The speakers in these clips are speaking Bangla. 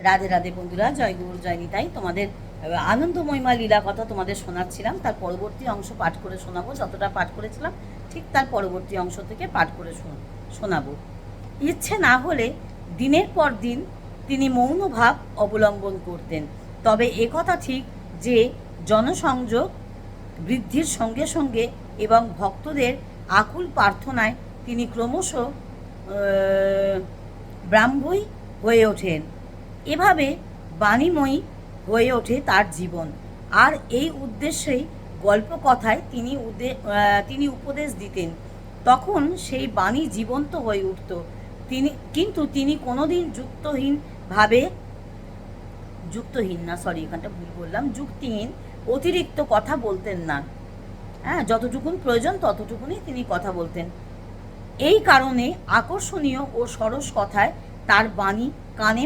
রাধে রাধে বন্ধুরা, জয় গুরু জয় নিতাই। তোমাদের আনন্দময়ীমা লীলা কথা তোমাদের শোনাচ্ছিলাম, তার পরবর্তী অংশ পাঠ করে শোনাবো। যতটা পাঠ করেছিলাম ঠিক তার পরবর্তী অংশ থেকে পাঠ করে শোনাবো। ইচ্ছে না হলে দিনের পর দিন তিনি মৌন ভাব অবলম্বন করতেন। তবে একথা ঠিক যে জনসংযোগ বৃদ্ধির সঙ্গে সঙ্গে এবং ভক্তদের আকুল প্রার্থনায় তিনি ক্রমশ ব্রাহ্মই হয়ে ওঠেন। এভাবে বাণীময়ী হয়ে ওঠে তার জীবন। আর এই উদ্দেশ্যেই গল্পকথায় তিনি উপদেশ দিতেন। তখন সেই বাণী জীবন্ত হয়ে উঠত। কিন্তু তিনি কোনোদিন যুক্তিহীন অতিরিক্ত কথা বলতেন না। হ্যাঁ, যতটুকুন প্রয়োজন ততটুকুনি তিনি কথা বলতেন। এই কারণে আকর্ষণীয় ও সরস কথায় তার বাণী কানে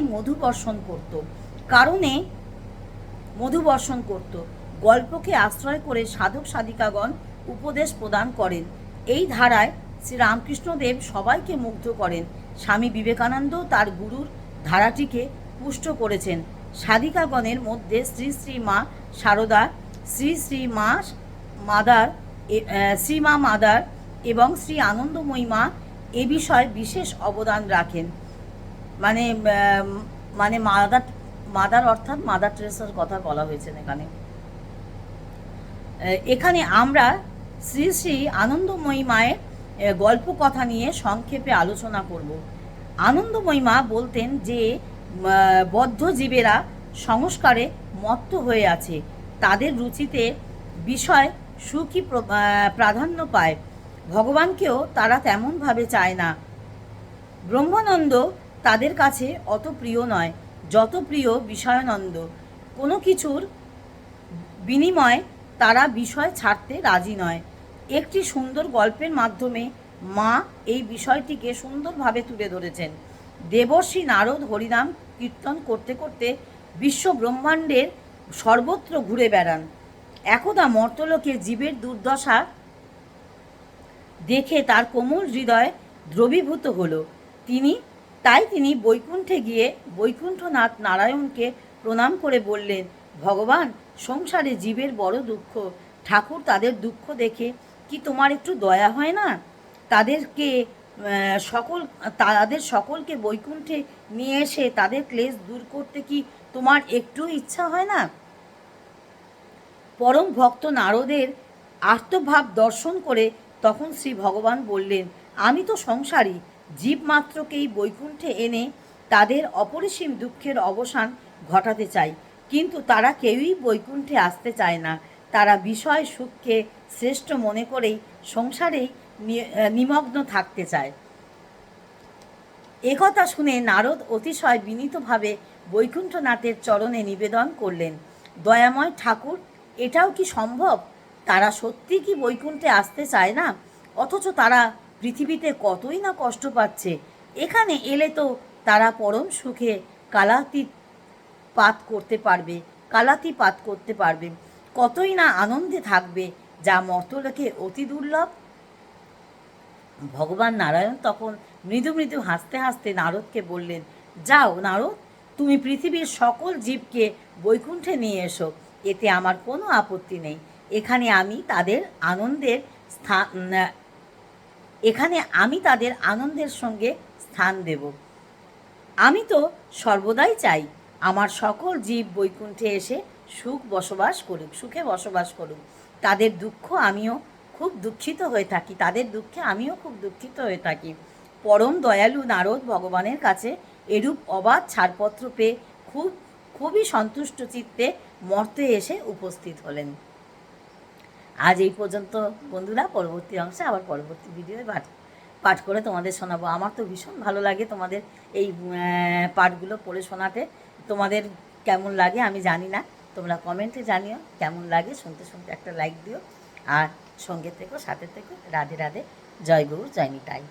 মধুবর্ষণ করত। গল্পকে আশ্রয় করে সাধক সাধিকাগণ উপদেশ প্রদান করেন। এই ধারায় শ্রীরামকৃষ্ণদেব সবাইকে মুগ্ধ করেন। স্বামী বিবেকানন্দ তার গুরুর ধারাটিকে পুষ্ট করেছেন। সাধিকাগণের মধ্যে শ্রী শ্রী মা শারদা, শ্রী মা মাদার এবং শ্রী আনন্দময়ী মা এ বিষয়ে বিশেষ অবদান রাখেন। মানে মাদার অর্থাৎ মাদার টেরেসার কথা বলা হয়েছে এখানে আমরা শ্রী শ্রী আনন্দময়ী মায়ের গল্প কথা নিয়ে সংক্ষেপে আলোচনা করব। আনন্দময়ী মা বলতেন যে বদ্ধ জীবেরা সংস্কারে মত্ত হয়ে আছে, তাদের রুচিতে বিষয় সুখই প্রাধান্য পায়। ভগবানকেও তারা তেমনভাবে চায় না। ব্রহ্মানন্দ তাদের কাছে অত প্রিয় নয় যত প্রিয় বিষয়ানন্দ। কোনো কিছুর বিনিময়ে তারা বিষয় ছাড়তে রাজি নয়। একটি সুন্দর গল্পের মাধ্যমে মা এই বিষয়টিকে সুন্দরভাবে তুলে ধরেছেন। দেবর্ষি নারদ হরিনাম কীর্তন করতে করতে বিশ্ব ব্রহ্মাণ্ডের সর্বত্র ঘুরে বেড়ান। একদা মর্তলোকে জীবের দুর্দশা দেখে তার কোমল হৃদয় দ্রবীভূত হল। তিনি বৈকুণ্ঠে গিয়ে বৈকুণ্ঠনাথ নারায়ণকে প্রণাম করে বললেন, ভগবান, সংসারে জীবের বড় দুঃখ। ঠাকুর, তাদের দুঃখ দেখে কি তোমার একটু দয়া হয় না? তাদের সকলকে বৈকুণ্ঠে নিয়ে এসে তাদের ক্লেশ দূর করতে কি তোমার একটু ইচ্ছা হয় না? পরম ভক্ত নারদের আর্তভাব দর্শন করে তখন শ্রী ভগবান বললেন, আমি তো সংসারী জীব মাত্রকেই বৈকুণ্ঠে এনে তাদের অপরিসীম দুঃখের অবসান ঘটাতে চাই, কিন্তু তারা কেউই বৈকুণ্ঠে আসতে চায় না। তারা বিষয় সুখকে শ্রেষ্ঠ মনে করেই সংসারেই নিমগ্ন থাকতে চায়। একথা শুনে নারদ অতিশয় বিনীতভাবে বৈকুণ্ঠনাথের চরণে নিবেদন করলেন, দয়াময় ঠাকুর, এটাও কি সম্ভব? তারা সত্যি কি বৈকুণ্ঠে আসতে চায় না? অথচ তারা পৃথিবীতে কতই না কষ্ট পাচ্ছে। এখানে এলে তো তারা পরম সুখে কালাতিপাত করতে পারবে, কতই না আনন্দে থাকবে, যা মর্তলোকে অতি দুর্লভ। ভগবান নারায়ণ তখন মৃদু মৃদু হাসতে হাসতে নারদকে বললেন, যাও নারদ, তুমি পৃথিবীর সকল জীবকে বৈকুণ্ঠে নিয়ে এসো, এতে আমার কোনো আপত্তি নেই। এখানে আমি তাদের আনন্দের সঙ্গে স্থান দেব। আমি তো সর্বদাই চাই আমার সকল জীব বৈকুণ্ঠে এসে সুখে বসবাস করুক। তাদের দুঃখে আমিও খুব দুঃখিত হয়ে থাকি। পরম দয়ালু নারদ ভগবানের কাছে এরূপ অবাধ ছাড়পত্র পেয়ে খুবই সন্তুষ্ট চিত্তে মর্তে এসে উপস্থিত হলেন। আজ এই পর্যন্ত বন্ধুরা, পরবর্তী অংশে আবার পরবর্তী ভিডিওয়ে পাঠ করে তোমাদের শোনাবো। আমার তো ভীষণ ভালো লাগে তোমাদের এই পাঠগুলো পড়ে শোনাতে। তোমাদের কেমন লাগে আমি জানি না, তোমরা কমেন্টে জানিও কেমন লাগে। শুনতে শুনতে একটা লাইক দিও, আর সঙ্গে থেকো, সাথে থেকো। রাধে রাধে, জয় গুরু জয় নিতাই।